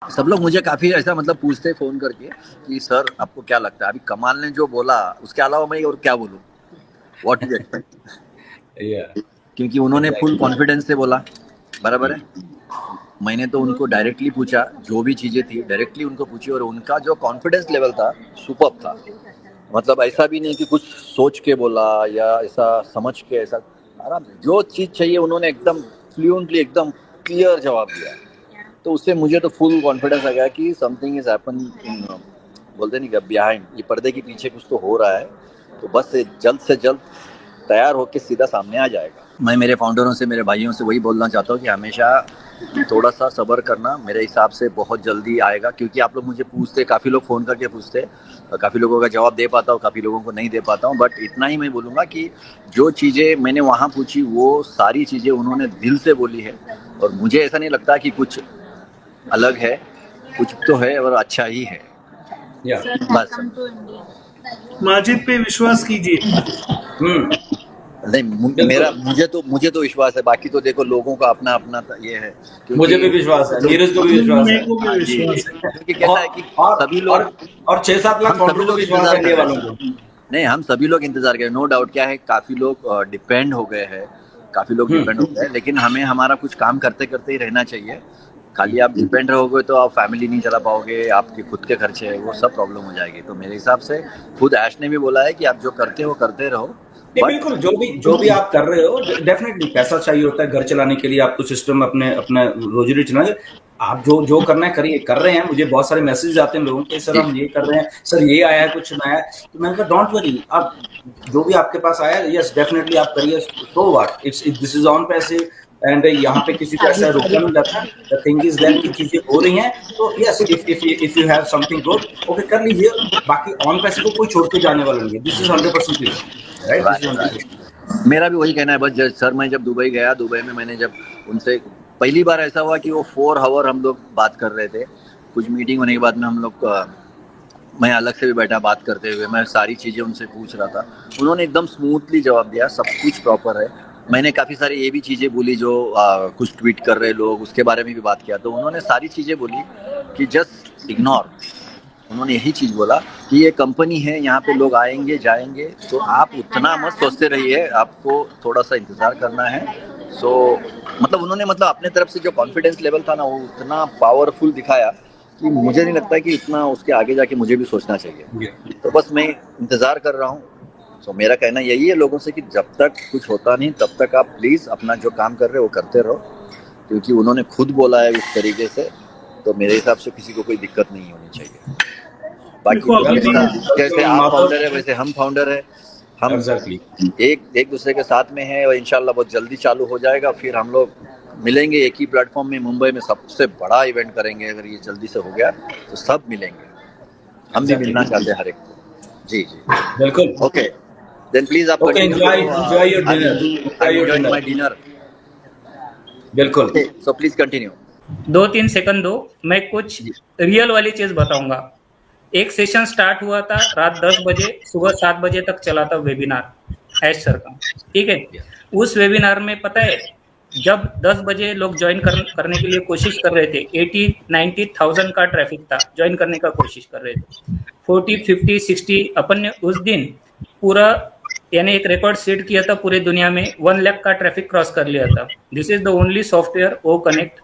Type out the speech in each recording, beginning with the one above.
सब लोग मुझे काफी ऐसा मतलब पूछते फोन करके कि सर आपको क्या लगता है अभी कमाल ने जो बोला उसके अलावा मैं और क्या बोलूं, व्हाट यू एक्सपेक्ट। Yeah, क्योंकि उन्होंने फुल exactly. कॉन्फिडेंस से बोला, बराबर है। मैंने तो उनको डायरेक्टली पूछा, जो भी चीजें थी डायरेक्टली उनको पूछी, और उनका जो कॉन्फिडेंस लेवल था सुपर्ब था। मतलब ऐसा भी नहीं कि कुछ सोच के बोला या ऐसा समझ के, ऐसा आराम से जो चीज चाहिए उन्होंने एकदम फ्लुएंटली एकदम क्लियर जवाब दिया। तो उससे मुझे तो फुल कॉन्फिडेंस आ गया कि समथिंग इज हैपन इन, बोलते नहीं क्या, बिहाइंड, ये पर्दे के पीछे कुछ तो हो रहा है। तो बस से जल्द तैयार होकर सीधा सामने आ जाएगा। मैं मेरे फाउंडरों से, मेरे भाइयों से वही बोलना चाहता हूँ कि हमेशा थोड़ा सा सब्र करना, मेरे हिसाब से बहुत जल्दी आएगा। क्योंकि आप लोग मुझे पूछते, काफ़ी लोग फ़ोन करके पूछते, काफ़ी लोगों का जवाब दे पाता हूँ, काफ़ी लोगों को नहीं दे पाता हूँ। बट इतना ही मैं बोलूँगा कि जो चीज़ें मैंने वहाँ पूछी वो सारी चीज़ें उन्होंने दिल से बोली है, और मुझे ऐसा नहीं लगता कि कुछ अलग है, कुछ तो है और अच्छा ही है। Yeah. बस माजिद पे विश्वास कीजिए। नहीं, मुझे तो विश्वास है, बाकी तो देखो लोगों का अपना अपना ये है। मुझे भी विश्वास है, नीरज को भी विश्वास है। मेरे को भी हाँ जी, विश्वास है। क्योंकि कैसा है कि सभी लोग, और 6-7 लाख हम सभी फाउंडर को लोग विश्वास इंतजार है कर इंडिया रहे वालों हैं। को। नहीं, हम सभी लोग इंतजार करें, नो डाउट। क्या है, काफी लोग डिपेंड हो गए हैं, काफी लोग डिपेंड हो गए हैं, लेकिन हमें हमारा कुछ काम करते करते ही रहना चाहिए। खाली आप डिपेंड रहोगे तो आप फैमिली नहीं चला पाओगे, आपके खुद के खर्चे है वो सब प्रॉब्लम हो जाएगी। तो मेरे हिसाब से खुद ऐश ने भी बोला है कि आप जो करते हो करते रहो। नहीं, बिल्कुल, जो भी आप कर रहे हो, डेफिनेटली पैसा चाहिए होता है घर चलाने के लिए, आपको सिस्टम अपने अपना रोजी रोटी चलाने। आप जो करना है करिए, कर रहे हैं। मुझे बहुत सारे मैसेज आते हैं लोगों के, सर हम ये कर रहे हैं, सर ये आया है, कुछ नया है। तो मैंने कहा डोंट वरी, आप जो भी आपके पास आया, यस डेफिनेटली आप करिए। So what, this is on पैसे, एंड यहाँ पे किसी को ऐसा रोका नहीं जाता। द थिंग इज दैट कि चीजें हो रही हैं, तो yes if you have something good, okay कर लीजिए। बाकी ऑन पैसे को कोई छोड़ के जाने वाला नहीं है। This is 100% clear, right? This is 100%। मेरा भी वही कहना है। बस सर, मैं जब दुबई गया, दुबई में मैंने जब उनसे पहली बार ऐसा हुआ कि वो 4 आवर हम लोग बात कर रहे थे। कुछ मीटिंग होने के बाद में हम लोग मैं अलग से भी बैठा बात करते हुए, मैं सारी चीज़ें उनसे पूछ रहा था। उन्होंने एकदम स्मूथली जवाब दिया, सब कुछ प्रॉपर है। मैंने काफ़ी सारी ये भी चीज़ें बोली जो कुछ ट्वीट कर रहे लोग, उसके बारे में भी बात किया। तो उन्होंने सारी चीज़ें बोली कि जस्ट इग्नोर। उन्होंने यही चीज़ बोला कि ये कंपनी है, यहाँ पे लोग आएंगे जाएंगे, तो आप उतना मत सोचते रहिए, आपको थोड़ा सा इंतज़ार करना है। सो मतलब उन्होंने अपने तरफ से जो कॉन्फिडेंस लेवल था ना, वो उतना पावरफुल दिखाया कि मुझे नहीं लगता कि इतना उसके आगे जाके मुझे भी सोचना चाहिए। तो बस मैं इंतज़ार कर रहा हूँ। सो मेरा कहना यही है लोगों से कि जब तक कुछ होता नहीं तब तक आप प्लीज़ अपना जो काम कर रहे हो वो करते रहो, क्योंकि उन्होंने खुद बोला है उस तरीके से। तो मेरे हिसाब से किसी को कोई दिक्कत नहीं होनी चाहिए। बाकी तो जैसे आप फाउंडर है वैसे हम फाउंडर है, हम Exactly. एक दूसरे के साथ में हैं, और इंशाल्लाह बहुत जल्दी चालू हो जाएगा। फिर हम लोग मिलेंगे एक ही प्लेटफॉर्म में, मुंबई में सबसे बड़ा इवेंट करेंगे। अगर ये जल्दी से हो गया तो सब मिलेंगे, हम भी मिलना चाहते हैं हर एक को। जी बिल्कुल। ओके, देन प्लीज आप enjoy your dinner. My dinner. बिल्कुल। So please continue. 2-3 सेकंड दो, मैं कुछ रियल वाली चीज बताऊंगा। एक सेशन स्टार्ट हुआ था रात 10 बजे, सुबह 7 बजे तक चला था वेबिनार ऐश सर का, ठीक है। उस वेबिनार में पता है, जब 10 बजे लोग ज्वाइन करने के लिए कोशिश कर रहे थे, 80-90,000 का ट्रैफिक था, ज्वाइन करने का कोशिश कर रहे थे। 40-50-60 अपन ने उस दिन पूरा यानी एक रिकॉर्ड सेट किया था पूरे दुनिया में, 1 लाख का ट्रैफिक क्रॉस कर लिया था। This is the only software O Connect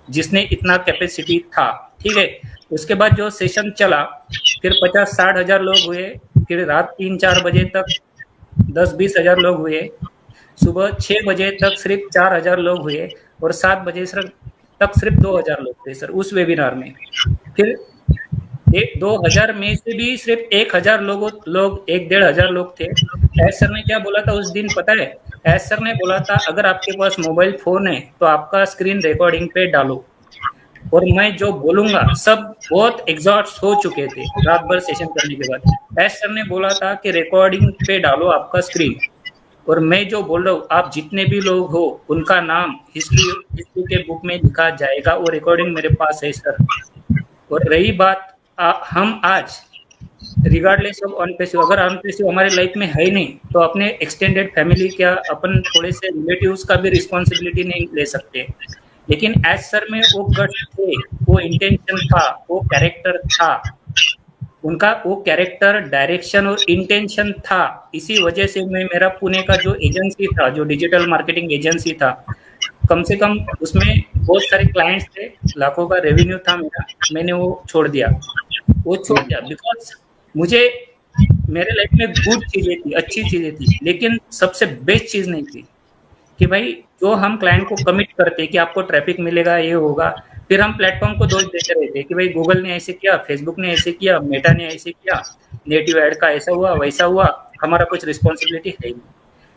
जिसने इतना कैपेसिटी था, ठीक है। उसके बाद जो सेशन चला, फिर 50-60 हजार लोग हुए, फिर रात 3-4 बजे तक 10-20 हजार लोग हुए, सुबह 6 बजे तक सिर्फ 4 हजार लोग हुए, और 7 बजे तक सिर्फ 2 हजार लोग थे सर उस वेबिनार में। फिर 2,000 में से भी सिर्फ 1,000 लोग 1-1.5 लोग थे। ऐश सर ने क्या बोला था उस दिन पता है? ऐश सर ने बोला था, अगर आपके पास मोबाइल फोन है तो आपका स्क्रीन रिकॉर्डिंग पे डालो, और मैं जो बोलूंगा सब बहुत एग्जॉस्ट हो चुके थे रात भर सेशन करने के बाद। ऐश सर ने बोला था कि रिकॉर्डिंग पे डालो आपका स्क्रीन, और मैं जो बोल रहा हूँ आप जितने भी लोग हो उनका नाम हिस्ट्री के बुक में लिखा जाएगा, और रिकॉर्डिंग मेरे पास है सर। और रही बात हम आज रिगार्डलेस ऑफ ऑन पैसिव, अगर ऑन पैसिव हमारे लाइफ में है ही नहीं, तो अपने एक्सटेंडेड फैमिली क्या अपन थोड़े से रिलेटिव्स का भी रिस्पॉन्सिबिलिटी नहीं ले सकते? लेकिन एज सर में वो गट्स थे, वो इंटेंशन था, वो कैरेक्टर था, उनका वो कैरेक्टर, डायरेक्शन और इंटेंशन था। इसी वजह से मैं, मेरा पुणे का जो एजेंसी था, जो डिजिटल मार्केटिंग एजेंसी था, कम से कम उसमें बहुत सारे क्लाइंट्स थे, लाखों का रेवेन्यू था मेरा, मैंने वो छोड़ दिया बिकॉज मुझे, मेरे लाइफ में गुड चीजें थी, अच्छी चीजें थी, लेकिन सबसे बेस्ट चीज नहीं थी कि भाई जो हम क्लाइंट को कमिट करते कि आपको ट्रैफिक मिलेगा, ये होगा, फिर हम प्लेटफॉर्म को दोष देते रहते कि भाई गूगल ने ऐसे किया, फेसबुक ने ऐसे किया, मेटा ने ऐसे किया, नेटिव एड का ऐसा हुआ, वैसा हुआ, हमारा कुछ रिस्पॉन्सिबिलिटी है ही नहीं।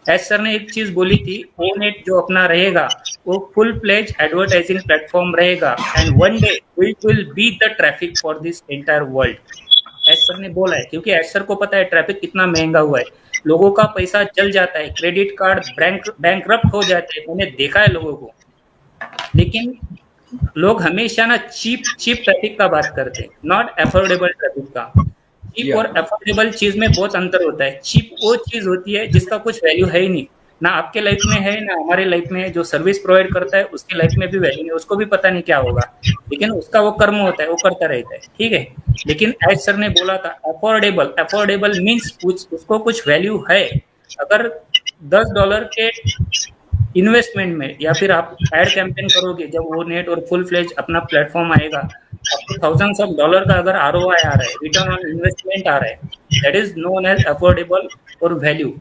एस सर ने एक चीज बोली थी, ओनेट जो अपना रहेगा वो फुल प्लेज एडवर्टाइजिंग प्लेटफॉर्म रहेगा, and one day we will be the traffic for this entire world. S sir ने बोला है, क्योंकि एस सर को पता है ट्रैफिक कितना महंगा हुआ है, लोगों का पैसा जल जाता है, क्रेडिट कार्ड बैंकरप्ट हो जाते हैं, मैंने देखा है लोगों को। लेकिन लोग हमेशा ना चीप ट्रैफिक का बात करते हैं, नॉट अफोर्डेबल ट्रैफिक का। चीप और अफोर्डेबल चीज में बहुत अंतर होता है। चीप वो चीज होती है जिसका कुछ वैल्यू है ही नहीं, ना आपके लाइफ में है ना हमारे लाइफ में है। जो सर्विस प्रोवाइड करता है उसकी लाइफ में भी वैल्यू नहीं, उसको भी पता नहीं क्या होगा, लेकिन उसका वो कर्म होता है, वो करता रहता है, ठीक है। लेकिन एज सर ने बोला था अफोर्डेबल मीन्स उसको कुछ वैल्यू है। अगर $10 के इन्वेस्टमेंट में, या फिर आप एड कैंपेन करोगे, जब वो नेट और फुल फ्लेज अपना प्लेटफॉर्म आएगा, आपको $thousands of dollars का अगर ROI आ रहा है, रिटर्न ऑन इन्वेस्टमेंट आ रहा है, that is known as affordable और वैल्यू।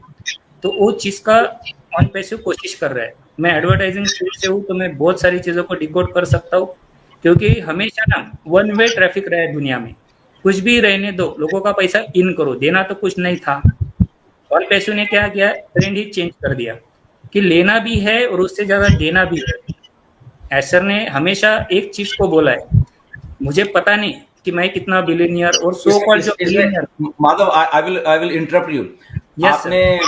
तो वो चीज का ऑन पैसिव कोशिश कर रहा है। मैं एडवर्टाइजिंग फील्ड से हूँ, तो मैं बहुत सारी चीजों को डिकोड कर सकता हूँ, क्योंकि हमेशा ना वन वे ट्रैफिक रहा है दुनिया में। कुछ भी रहने दो, लोगों का पैसा इन करो, देना तो कुछ नहीं था। ऑन पैसिव ने क्या किया, ट्रेंड ही चेंज कर दिया कि लेना भी है और उससे ज्यादा देना भी है। एसर ने हमेशा एक चीज को बोला है, मुझे पता नहीं कि मैं कितना बिलियनियर और सो कॉल्ड जो billionaire. Madhav, I will interrupt you. आपने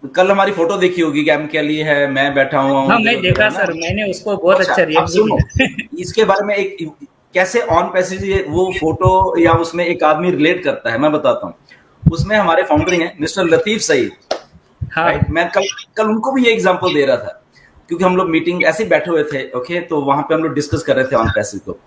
कल हमारी फोटो देखी होगी कि हम क्या लिए है, मैं बैठा हूँ। हाँ, मैं देखा सर, मैंने उसको बहुत अच्छा रिएक्ट। इसके बारे में एक कैसे ऑन पैसेज वो फोटो या उसमें एक आदमी रिलेट करता है, मैं बताता हूँ। उसमें हमारे फाउंडर हैं मिस्टर लतीफ सईद। हाँ, मैं कल उनको भी ये एग्जांपल दे रहा था, क्योंकि हम लोग मीटिंग ऐसे बैठे हुए थे, ओके, तो वहां पे हम लोग डिस्कस कर रहे थे ऑन पैसेज को।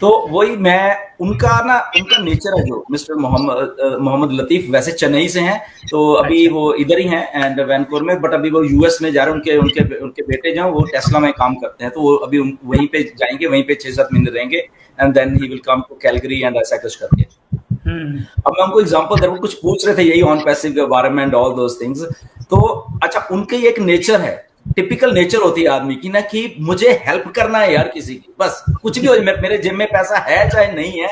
तो वही मैं उनका नेचर है, जो मिस्टर मोहम्मद लतीफ वैसे चेन्नई से हैं, तो अभी वो इधर ही हैं एंड वैनकूवर में, बट अभी वो यूएस में जा रहे हैं। उनके बेटे जो वो टेस्ला में काम करते हैं, तो वो अभी वहीं पे जाएंगे, वहीं पे 6-7 महीने रहेंगे and then he will come to Calgary एंड ऐसा कुछ करके। अब मैं उनको एग्जांपल दे रहा हूं, कुछ पूछ रहे थे यही ऑन पैसिव के बारे में एंड ऑल दोस थिंग्स। तो अच्छा, उनके एक नेचर है, टिपिकल नेचर होती है आदमी की ना, कि मुझे हेल्प करना है यार किसी की, बस कुछ भी हो जाए, मेरे जेब में पैसा है चाहे नहीं है,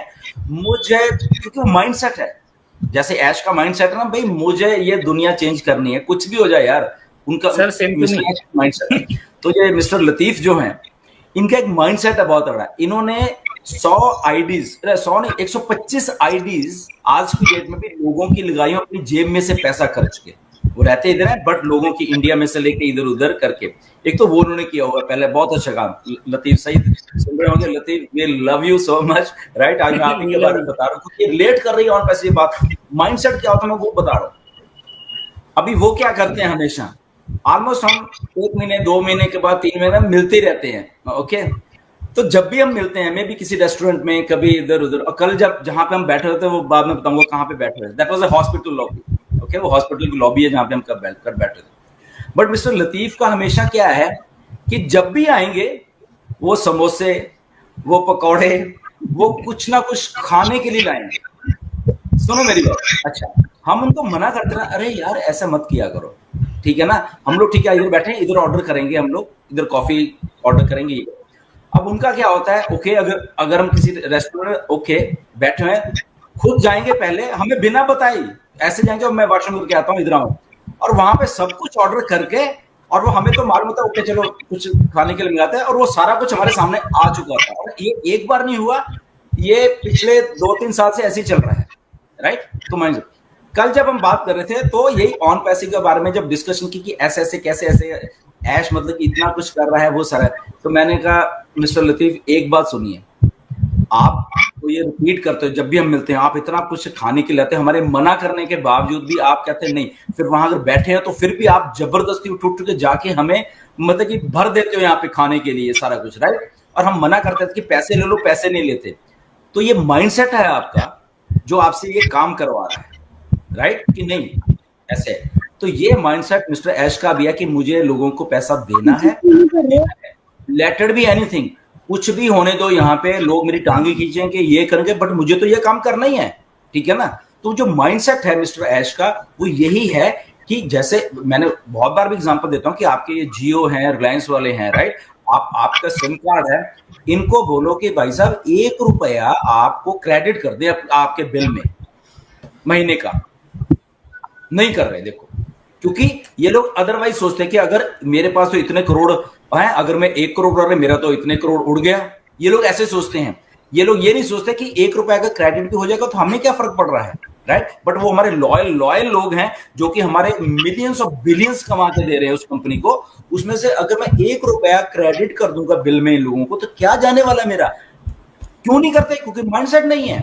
मुझे, क्योंकि वो माइंडसेट है, जैसे ऐश का माइंडसेट है ना, भाई मुझे ये दुनिया चेंज करनी है, कुछ भी हो जाए यार, उनका माइंडसेट। तो ये मिस्टर लतीफ जो है, इनका एक माइंडसेट है बहुत बड़ा। इन्होंने 125 आईडीज आज की डेट में भी लोगों की लगाई अपनी जेब में से पैसा खर्च के। वो रहते इधर है, बट लोगों की इंडिया में से लेके इधर उधर करके, एक तो वो उन्होंने किया हुआ पहले, बहुत अच्छा काम। लतीफ सईद सुन रहे होंगे, Latif we love you so much, right. आज मैं आप इनके बारे में बता रहा हूँ, ये रिलेट कर रही है ऑन पैसे बात। माइंडसेट क्या होता है मैं वो बता रहा हूँ। अभी वो क्या करते हैं, हमेशा ऑलमोस्ट हम 1 महीने 2 महीने के बाद 3 महीने मिलते रहते हैं, ओके। तो जब भी हम मिलते हैं, मैं भी किसी रेस्टोरेंट में, कभी इधर उधर, और कल जहाँ पे हम बैठे रहते हैं वो बाद में बताऊंगा कहाँ पे बैठे रहे। That was a hospital lobby, okay, वो हॉस्पिटल की लॉबी है जहाँ पे हम कर बैठे थे। बट मिस्टर लतीफ का हमेशा क्या है कि जब भी आएंगे वो समोसे, वो पकौड़े, वो कुछ ना कुछ खाने के लिए लाएंगे। सुनो मेरी बात, अच्छा, हम उनको मना करते ना, अरे यार ऐसा मत किया करो, ठीक है ना, हम लोग ठीक है इधर बैठे हैं, इधर ऑर्डर करेंगे, हम लोग इधर कॉफी ऑर्डर करेंगे। अब उनका क्या होता है, ओके, अगर हम किसी रेस्टोरेंट ओके बैठे हैं, खुद जाएंगे पहले, हमें बिना बताई ऐसे जाएंगे, मैं वॉशरूम करके आता हूँ, इधर आऊँ, और वहां पे सब कुछ ऑर्डर करके, और वो हमें तो मालूम होता है, ओके चलो कुछ खाने के लिए मिलाते हैं, और वो सारा कुछ हमारे सामने आ चुका था। और ये एक बार नहीं हुआ, ये पिछले 2-3 साल से ऐसे ही चल रहा है, राइट। तो मैं कल जब हम बात कर रहे थे, तो यही ऑन पैसिव के बारे में जब डिस्कशन की कि ऐसे कैसे ऐश मतलब कि इतना कुछ कर रहा है वो सारा, तो मैंने कहा मिस्टर लतीफ एक बात सुनिए, आप तो ये रिपीट करते हो, जब भी हम मिलते हैं आप इतना कुछ खाने के लाते हैं, हमारे मना करने के बावजूद भी आप कहते हैं नहीं, फिर वहां अगर बैठे हैं तो फिर भी आप जबरदस्ती उठ के जाके हमें मतलब कि भर देते हो यहाँ पे खाने के लिए सारा कुछ, राइट? और हम मना करते थे कि पैसे ले लो, पैसे नहीं लेते। तो ये माइंडसेट है आपका जो आपसे ये काम करवा रहा है, राइट कि नहीं? ऐसे तो ये माइंडसेट मिस्टर ऐश का भी है कि मुझे लोगों को पैसा देना है, लेट इट बी एनीथिंग, कुछ भी होने दो, यहाँ पे लोग मेरी टांगे खींचेंगे, ये करेंगे, बट मुझे तो ये काम करना ही है, ठीक है ना? तो जो माइंडसेट है मिस्टर ऐश का वो यही है कि जैसे मैंने बहुत बार भी एग्जांपल देता हूं कि आपके ये जियो हैं, रिलायंस वाले हैं, राइट? आपका सिम कार्ड है, इनको बोलो कि भाई साहब 1 रुपया आपको क्रेडिट कर दे आपके बिल में महीने का, नहीं कर रहे। देखो, क्योंकि ये लोग अदरवाइज सोचते हैं कि अगर मेरे पास तो इतने करोड़ है, अगर मैं 1 करोड़ कर रहा मेरा तो इतने करोड़ उड़ गया। ये लोग ऐसे सोचते हैं। ये लोग ये नहीं सोचते कि 1 रुपया का क्रेडिट भी हो जाएगा तो हमें क्या फर्क पड़ रहा है, राइट? बट वो हमारे लॉयल लोग हैं जो कि हमारे मिलियंस ऑफ बिलियंस कमा के दे रहे हैं उस कंपनी को। उसमें से अगर मैं 1 रुपया क्रेडिट कर दूंगा बिल में इन लोगों को तो क्या जाने वाला मेरा? क्यों नहीं करते? क्योंकि माइंडसेट नहीं है।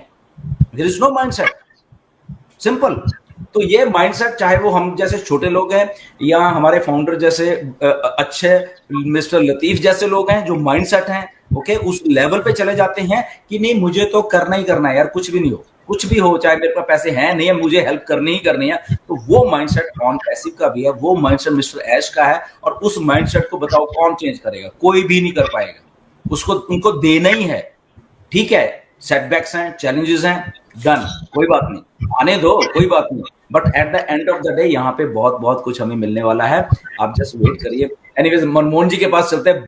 There is no mindset, simple. तो ये माइंडसेट, चाहे वो हम जैसे छोटे लोग हैं या हमारे फाउंडर जैसे अच्छे मिस्टर लतीफ जैसे लोग हैं जो माइंडसेट हैं, ओके, उस लेवल पे चले जाते हैं कि नहीं मुझे तो करना ही करना है यार, कुछ भी नहीं हो, कुछ भी हो, चाहे मेरे पास पैसे हैं नहीं है, मुझे हेल्प करनी ही करनी है। तो वो माइंडसेट ऑन पैसिव का भी है, वो माइंडसेट मिस्टर ऐश का है। और उस माइंडसेट को बताओ कौन चेंज करेगा? कोई भी नहीं कर पाएगा। उसको उनको देना ही है, ठीक है? सेटबैक्स हैं, चैलेंजेस हैं, डन, कोई बात नहीं, आने दो, कोई बात नहीं। But at the end of the day यहाँ पे बहुत बहुत कुछ हमें मिलने वाला है। आप जस्ट वेट करिए। एनीवेज, मनमोहन जी के पास चलते हैं।